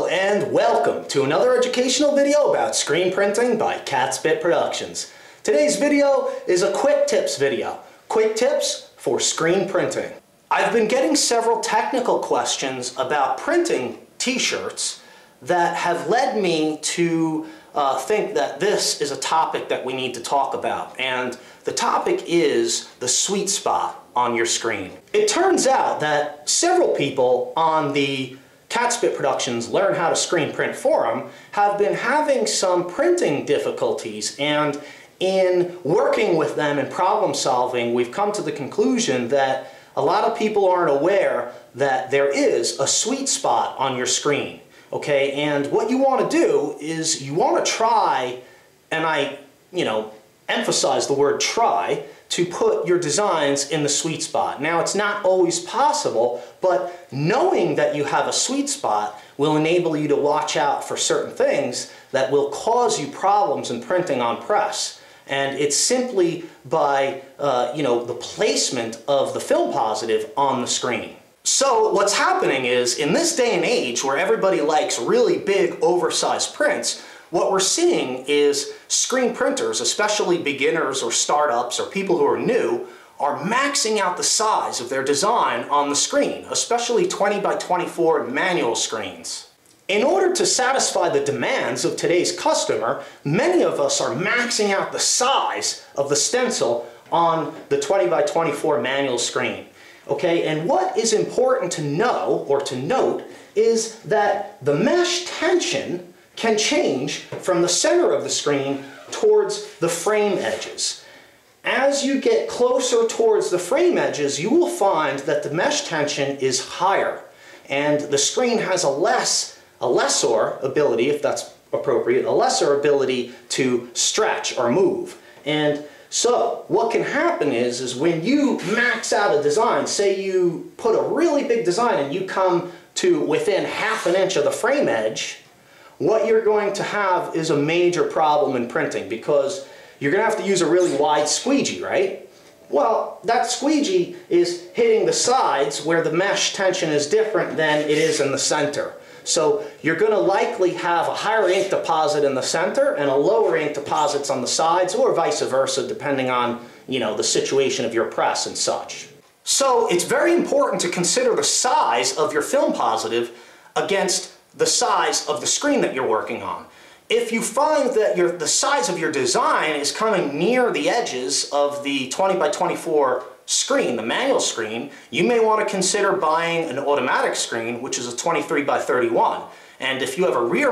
and welcome to another educational video about screen printing by Catspit Productions. Today's video is a quick tips video. Quick tips for screen printing. I've been getting several technical questions about printing t-shirts that have led me to think that this is a topic that we need to talk about. And the topic is the sweet spot on your screen. It turns out that several people on the Catspit Productions Learn How to Screen Print forum have been having some printing difficulties, and in working with them and problem solving, we've come to the conclusion that a lot of people aren't aware that there is a sweet spot on your screen. Okay, and what you want to do is you want to try, and I emphasize the word try, to put your designs in the sweet spot. Now, it's not always possible, but knowing that you have a sweet spot will enable you to watch out for certain things that will cause you problems in printing on press. And it's simply by the placement of the film positive on the screen. So what's happening is, in this day and age where everybody likes really big oversized prints, what we're seeing is screen printers, especially beginners or startups or people who are new, are maxing out the size of their design on the screen, especially 20 by 24 manual screens. In order to satisfy the demands of today's customer, many of us are maxing out the size of the stencil on the 20 by 24 manual screen. Okay, and what is important to know or to note is that the mesh tension can change from the center of the screen towards the frame edges. As you get closer towards the frame edges, you will find that the mesh tension is higher, and the screen has a lesser ability, if that's appropriate, a lesser ability to stretch or move. And so what can happen is when you max out a design, say you put a really big design and you come to within ½ an inch of the frame edge, what you're going to have is a major problem in printing, because you're going to have to use a really wide squeegee, right? Well, that squeegee is hitting the sides where the mesh tension is different than it is in the center. So you're going to likely have a higher ink deposit in the center and a lower ink deposits on the sides, or vice versa, depending on the situation of your press and such. So it's very important to consider the size of your film positive against the size of the screen that you're working on. If you find that the size of your design is coming near the edges of the 20 by 24 screen, the manual screen, you may want to consider buying an automatic screen, which is a 23 by 31. And if you have a rear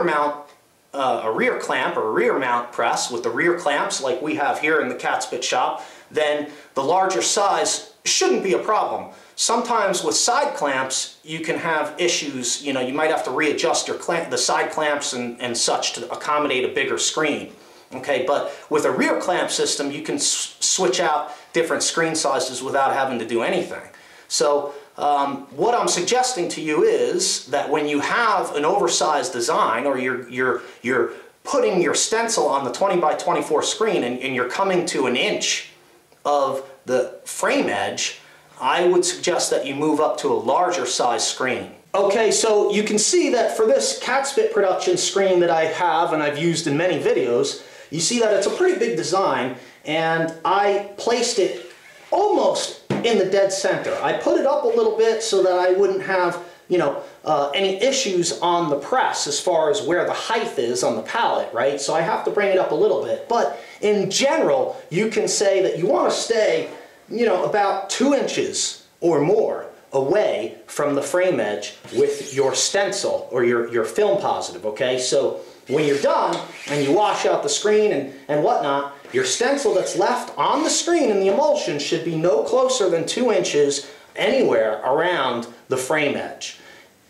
clamp or a rear mount press with the rear clamps like we have here in the Catspit shop, then the larger size shouldn't be a problem. Sometimes with side clamps, you can have issues. You might have to readjust the side clamps and such to accommodate a bigger screen. Okay, but with a rear clamp system, you can switch out different screen sizes without having to do anything. So what I'm suggesting to you is that when you have an oversized design, or you're putting your stencil on the 20 by 24 screen and you're coming to an inch of the frame edge, I would suggest that you move up to a larger size screen. Okay, so you can see that for this Catspit production screen that I have and I've used in many videos, you see that it's a pretty big design, and I placed it almost in the dead center. I put it up a little bit so that I wouldn't have any issues on the press as far as where the height is on the palette, right? So I have to bring it up a little bit. But in general, you can say that you want to stay about 2 inches or more away from the frame edge with your stencil or your film positive, okay? So when you're done and you wash out the screen and whatnot, your stencil that's left on the screen in the emulsion should be no closer than 2 inches anywhere around the frame edge.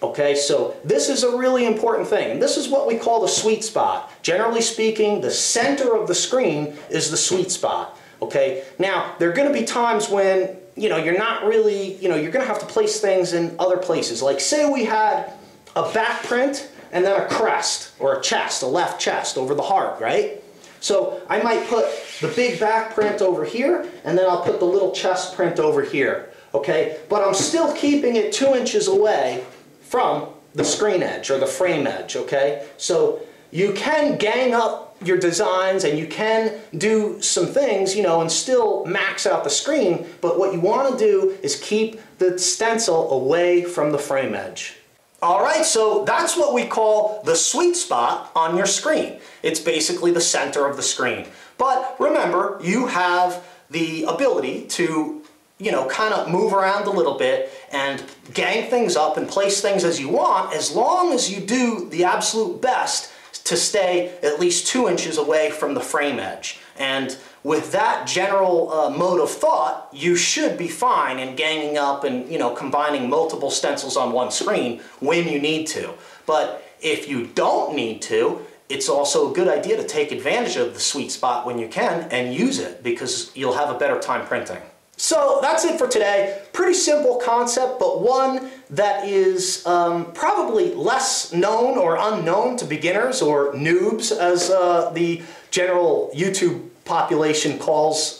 Okay, so this is a really important thing, and this is what we call the sweet spot. Generally speaking, the center of the screen is the sweet spot. Okay, now there are going to be times when you're not really, you're going to have to place things in other places. Like, say we had a back print and then a crest or a chest, a left chest over the heart, right? So I might put the big back print over here, and then I'll put the little chest print over here. Okay, but I'm still keeping it 2 inches away from the screen edge or the frame edge, okay? So you can gang up your designs and you can do some things, you know, and still max out the screen, but what you want to do is keep the stencil away from the frame edge. Alright, so that's what we call the sweet spot on your screen. It's basically the center of the screen. But remember, you have the ability to, you know, kind of move around a little bit and gang things up and place things as you want, as long as you do the absolute best to stay at least 2 inches away from the frame edge. And with that general mode of thought, you should be fine in ganging up and, you know, combining multiple stencils on one screen when you need to. But if you don't need to, it's also a good idea to take advantage of the sweet spot when you can and use it, because you'll have a better time printing. So that's it for today. Pretty simple concept, but one that is probably less known or unknown to beginners, or noobs, as the general YouTube population calls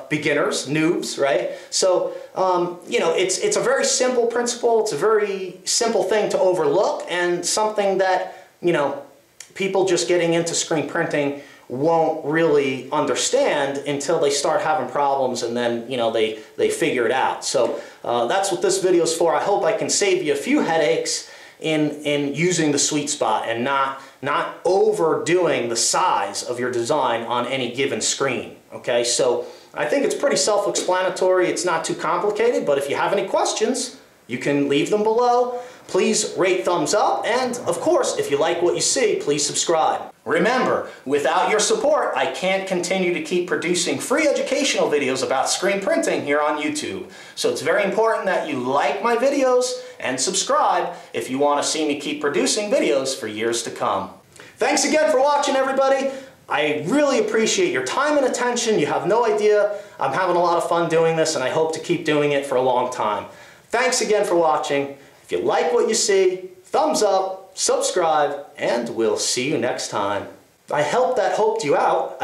beginners, noobs, right? So, you know, it's a very simple principle. It's a very simple thing to overlook, and something that, you know, people just getting into screen printing won't really understand until they start having problems, and then, you know, they figure it out. So that's what this video is for. I hope I can save you a few headaches in using the sweet spot and not overdoing the size of your design on any given screen. Okay, so I think it's pretty self-explanatory. It's not too complicated, but if you have any questions, you can leave them below. Please rate, thumbs up, and of course, if you like what you see, please subscribe. Remember, without your support, I can't continue to keep producing free educational videos about screen printing here on YouTube. So it's very important that you like my videos and subscribe if you want to see me keep producing videos for years to come. Thanks again for watching, everybody. I really appreciate your time and attention. You have no idea. I'm having a lot of fun doing this, and I hope to keep doing it for a long time. Thanks again for watching. If you like what you see, thumbs up, subscribe, and we'll see you next time. I hope that helped you out.